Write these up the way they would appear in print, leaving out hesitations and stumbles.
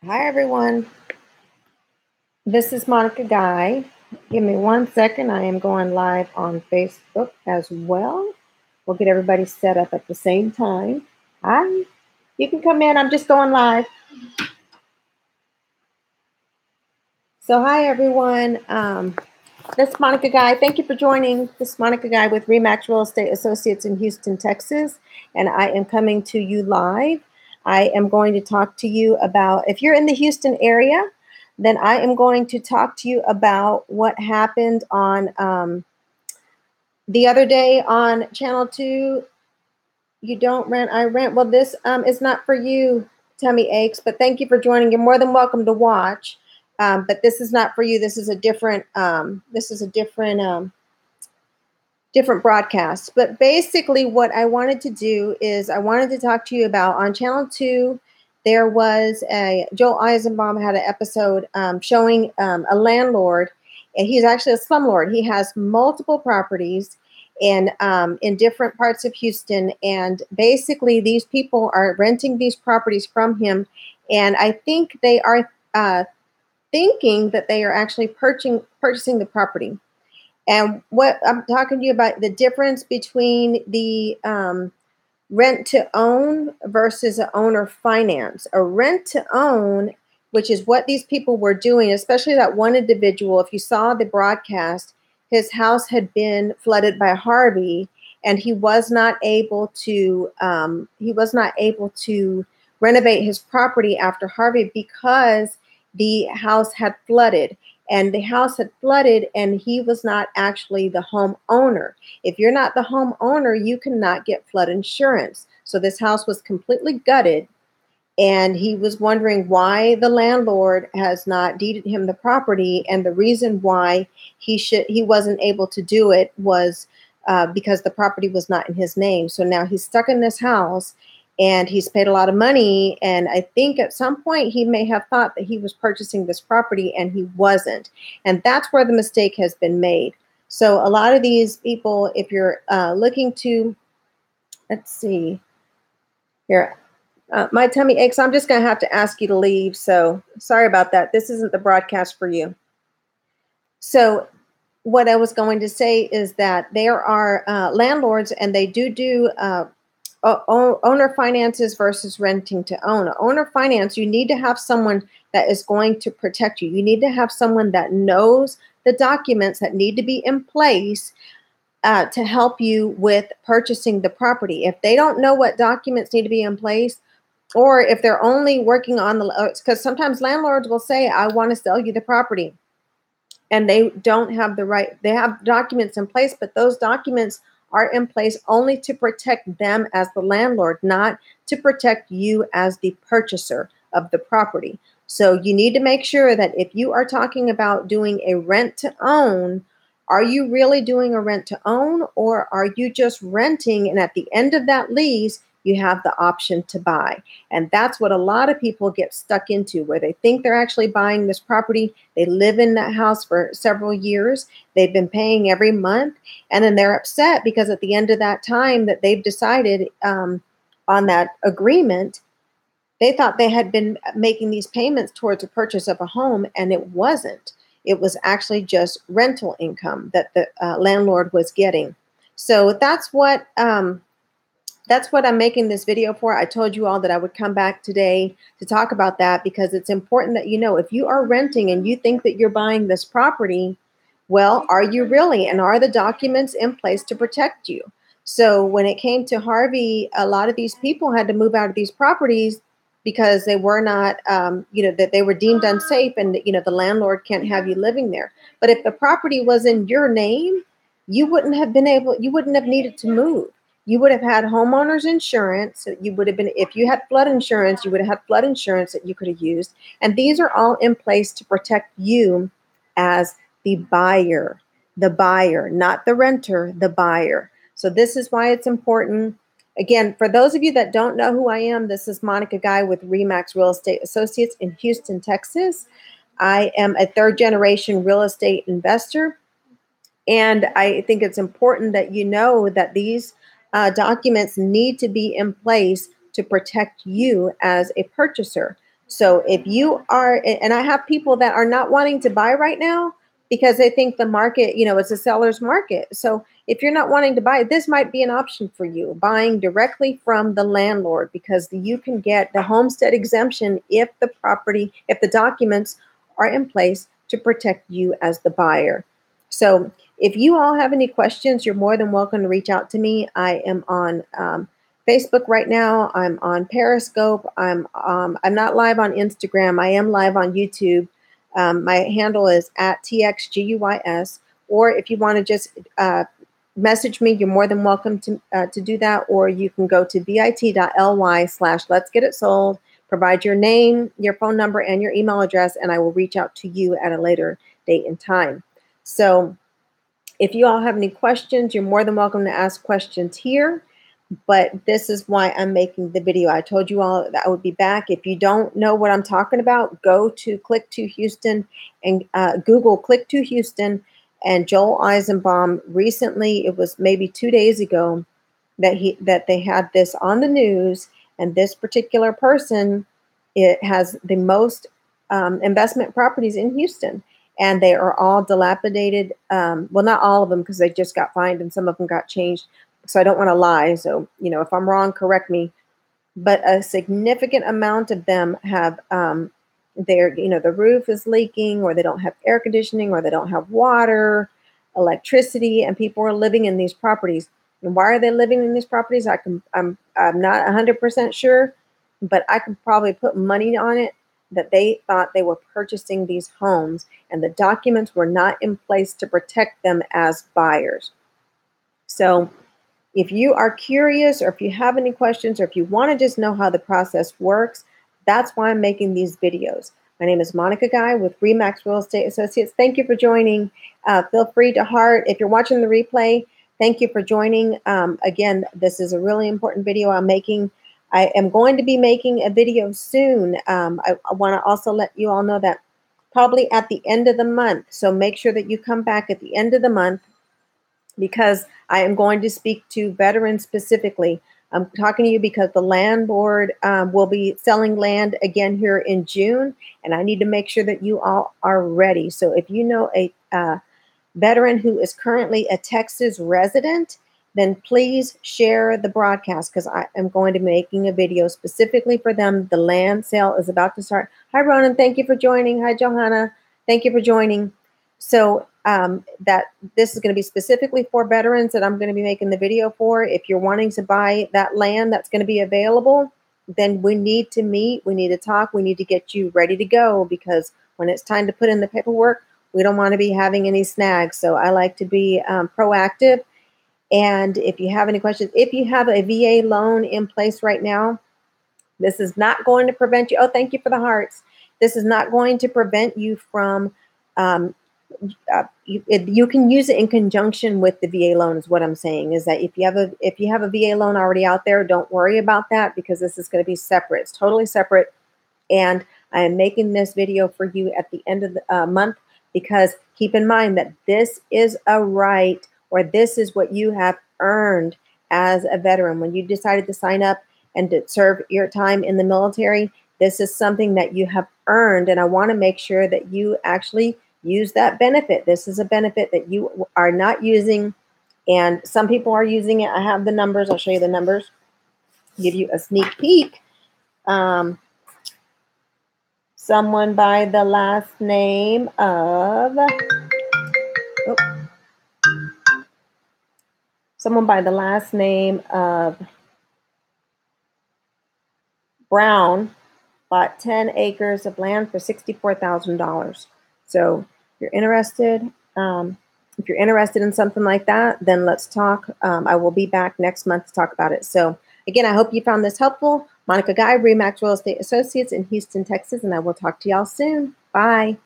Hi, everyone. This is Monica Guy. Give me 1 second. I am going live on Facebook as well. We'll get everybody set up at the same time. Hi. You can come in. I'm just going live. So, hi, everyone. This is Monica Guy. Thank you for joining. This is Monica Guy with Remax Real Estate Associates in Houston, Texas. And I am coming to you live. I am going to talk to you about, if you're in the Houston area, then I am going to talk to you about what happened on the other day on Channel 2. You don't rent, I rent. Well, this is not for you, tummy aches, but thank you for joining. You're more than welcome to watch. But this is not for you. This is a different, different broadcast. But basically, what I wanted to do is I wanted to talk to you about on Channel 2. There was Joel Eisenbaum had an episode showing a landlord, and he's actually a slumlord. He has multiple properties in different parts of Houston, and basically these people are renting these properties from him, and I think they are thinking that they are actually purchasing the property. And what I'm talking to you about, the difference between the rent to own versus a owner finance. A rent to own, which is what these people were doing, especially that one individual. If you saw the broadcast, his house had been flooded by Harvey, and he was not able to renovate his property after Harvey because the house had flooded. And the house had flooded, and he was not actually the homeowner. If you're not the homeowner, you cannot get flood insurance. So this house was completely gutted, and he was wondering why the landlord has not deeded him the property. And the reason why he wasn't able to do it was because the property was not in his name. So now he's stuck in this house, and he's paid a lot of money. And I think at some point he may have thought that he was purchasing this property, and he wasn't. And that's where the mistake has been made. So a lot of these people, if you're looking to, let's see here, my tummy aches. I'm just going to have to ask you to leave. So sorry about that. This isn't the broadcast for you. So what I was going to say is that there are landlords, and they do owner finances versus renting to own. Owner finance, you need to have someone that is going to protect you. You need to have someone that knows the documents that need to be in place to help you with purchasing the property. If they don't know what documents need to be in place, or if they're only working on because sometimes landlords will say, I want to sell you the property, and they don't have they have documents in place, but those documents are in place only to protect them as the landlord, not to protect you as the purchaser of the property. So you need to make sure that if you are talking about doing a rent to own, are you really doing a rent to own, or are you just renting, and at the end of that lease, you have the option to buy? And that's what a lot of people get stuck into, where they think they're actually buying this property. They live in that house for several years. They've been paying every month. And then they're upset because at the end of that time that they've decided on that agreement, they thought they had been making these payments towards the purchase of a home, and it wasn't. It was actually just rental income that the landlord was getting. So that's what I'm making this video for. I told you all that I would come back today to talk about that, because it's important that you know, if you are renting and you think that you're buying this property, well, are you really? And are the documents in place to protect you? So when it came to Harvey, a lot of these people had to move out of these properties because they were not, that they were deemed unsafe, and, the landlord can't have you living there. But if the property was in your name, you wouldn't have needed to move. You would have had homeowners insurance. You would have been, if you had flood insurance, you would have had flood insurance that you could have used. And these are all in place to protect you as the buyer, not the renter, the buyer. So this is why it's important. Again, for those of you that don't know who I am, this is Monica Guy with Remax Real Estate Associates in Houston, Texas. I am a third-generation real estate investor, and I think it's important that you know that these documents need to be in place to protect you as a purchaser. So if you are, and I have people that are not wanting to buy right now because they think the market, it's a seller's market. So if you're not wanting to buy, this might be an option for you, buying directly from the landlord, because you can get the homestead exemption if the documents are in place to protect you as the buyer. So if you all have any questions, you're more than welcome to reach out to me. I am on Facebook right now. I'm on Periscope. I'm not live on Instagram. I am live on YouTube. My handle is at TXGUYS. Or if you want to just message me, you're more than welcome to do that. Or you can go to bit.ly/Let's Get It Sold. Provide your name, your phone number, and your email address, and I will reach out to you at a later date and time. So if you all have any questions, you're more than welcome to ask questions here. But this is why I'm making the video. I told you all that I would be back. If you don't know what I'm talking about, go to Click to Houston and Google Click to Houston and Joel Eisenbaum. Recently, it was maybe 2 days ago that they had this on the news, and this particular person, it has the most investment properties in Houston, and they are all dilapidated. Well, not all of them, because they just got fined and some of them got changed. So I don't want to lie. So, if I'm wrong, correct me. But a significant amount of them have the roof is leaking, or they don't have air conditioning, or they don't have water, electricity, and people are living in these properties. And why are they living in these properties? I'm not 100% sure, but I can probably put money on it that they thought they were purchasing these homes, and the documents were not in place to protect them as buyers. So if you are curious, or if you have any questions, or if you want to just know how the process works, that's why I'm making these videos. My name is Monica Guy with RE/MAX Real Estate Associates. Thank you for joining. Feel free to heart. If you're watching the replay, thank you for joining. Again, this is a really important video I'm making. I am going to be making a video soon. I want to also let you all know that probably at the end of the month. So make sure that you come back at the end of the month, because I am going to speak to veterans specifically. I'm talking to you because the land board will be selling land again here in June, and I need to make sure that you all are ready. So if you know a veteran who is currently a Texas resident, then please share the broadcast, because I am going to be making a video specifically for them. The land sale is about to start. Hi, Ronan. Thank you for joining. Hi, Johanna. Thank you for joining. So that this is going to be specifically for veterans that I'm going to be making the video for. If you're wanting to buy that land that's going to be available, then we need to meet. We need to talk. We need to get you ready to go, because when it's time to put in the paperwork, we don't want to be having any snags. So I like to be proactive. And if you have any questions, if you have a VA loan in place right now, this is not going to prevent you. Oh, thank you for the hearts. This is not going to prevent you from you can use it in conjunction with the VA loan, is what I'm saying. Is that if you have a VA loan already out there, don't worry about that, because this is going to be separate. It's totally separate. And I am making this video for you at the end of the month, because keep in mind that this is a right, or this is what you have earned as a veteran. When you decided to sign up and to serve your time in the military, this is something that you have earned, and I want to make sure that you actually use that benefit. This is a benefit that you are not using, and some people are using it. I have the numbers. I'll show you the numbers, give you a sneak peek. Someone by the last name of Brown bought 10 acres of land for $64,000. So if you're interested, in something like that, then let's talk. I will be back next month to talk about it. So again, I hope you found this helpful. Monica Guy, RE/MAX Real Estate Associates in Houston, Texas, and I will talk to y'all soon. Bye.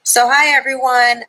So hi everyone.